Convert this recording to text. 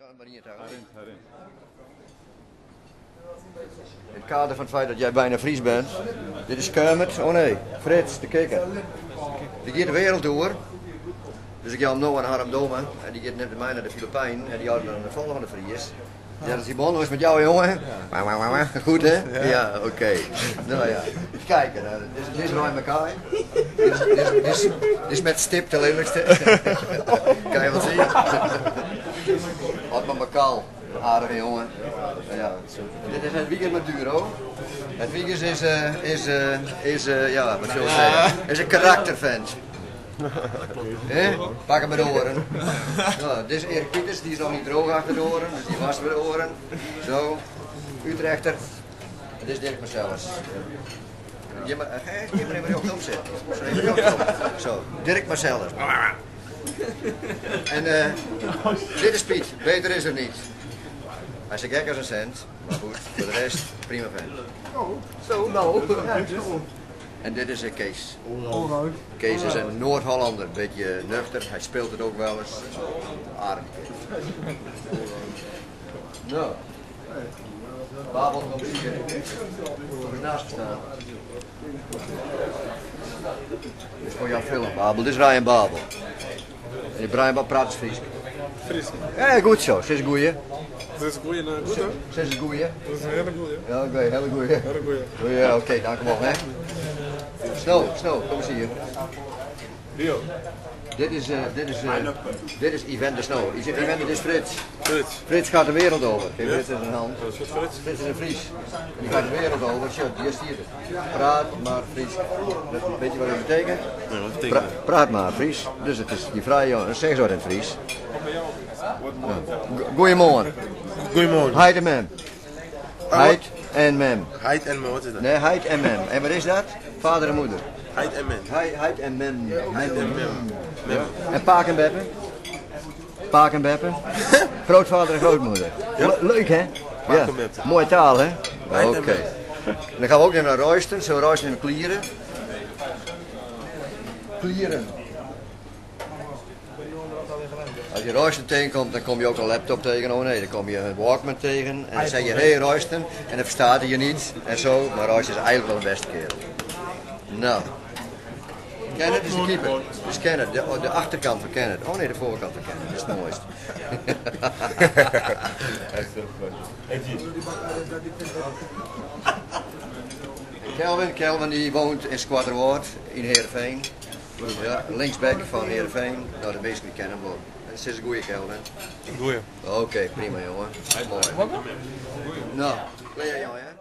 In het kader van het feit dat jij bijna Fries bent. Dit is Kermit. Oh nee, Frits, de kikker. Die gaat de wereld door. Dus ik ga hem nou aan Harm Dome. En die gaat net met mij naar de Filipijnen. En die houdt dan de volgende Fries. Ja, dat is die bon, hoe is het met jou, jongen? Goed, hè? Ja, oké. Nou ja, kijk, dit is Ryan McKay. Dit is met stip de lelijkste. Kan je wel zien? Otman Bakal, aardige jongen. Ja. Dit is het weekend met Duro. Het weekend is ja, wat wil ik zeggen? Is een karaktervent. Pak hem met de oren. Nou, dit is Erik Pieters, die is nog niet droog achter de oren, dus die was met de oren. Zo, Utrechter. En dit is Dirk Marcellus. Je maar even op zetten. Zo, Dirk Marcellus. En dit is Piet, beter is er niet. Hij is zo gek als een cent, maar goed, voor de rest prima vent. Zo, nou. En dit is Kees. Kees is een Noord-Hollander, een beetje nuchter. Hij speelt het ook wel eens. Aardig. Nou. Babel komt hier. Er naast staan. Dit is voor jouw film, Babel. Dit is Ryan Babel. En die Brian Babel praat Fries. Fries? Ja, goed zo. Ze is een goeie. Ze is een goeie, goed hè? Ze is een goeie. Dat is een hele goeie. Ja, oké, hele goeie. Hele goeie. Ja, oké, dank u wel, hè. Snel, kom eens hier. Rio. Dit is Yvette de Snow. Yvette, dit is Frits. Frits. Frits gaat de wereld over. Geef Frits in zijn hand. Dat is Frits. Frits is een Fries. En die gaat de wereld over. Shit, die is hier. Praat maar Fries. Weet je wat dat betekent? Ja, wat betekent Praat maar Fries. Dus het is die vrije, zeg zo in het Fries. Goeiemorgen. Goeiemorgen. Heid en mem. Heid en mem. Heid en mem, wat is dat? Nee, heid en mem. En wat is dat? Vader en moeder. Heid en mem. Heid en mem. Heid en mem. En paak en beppen? Paak en beppen? Grootvader en grootmoeder. Ja. Leuk hè? Paak Ja. en beppen. Mooie taal hè? Heid en Oké. Dan gaan we ook naar Roysten. Zo Roysten in Klieren. Klieren. Als je Roysten tegenkomt, dan kom je ook een laptop tegen. Oh nee, dan kom je een Walkman tegen. En dan zeg je, hey Roysten. En dan verstaat hij je niet. En zo. Maar Roysten is eigenlijk wel de beste kerel. Nou. Kenneth is de keeper. Dus Kenneth, de achterkant van Kenneth. Oh nee, de voorkant van Kenneth. Dat is het mooiste. Kelvin die woont in Squadroord in Heerenveen. Ja, linksback van Heerenveen. Nou, de meesten die kennen hem wel. Het is een goeie Kelvin. Goeie. Oké, prima jongen. Mooi. Nou, leer jou hè?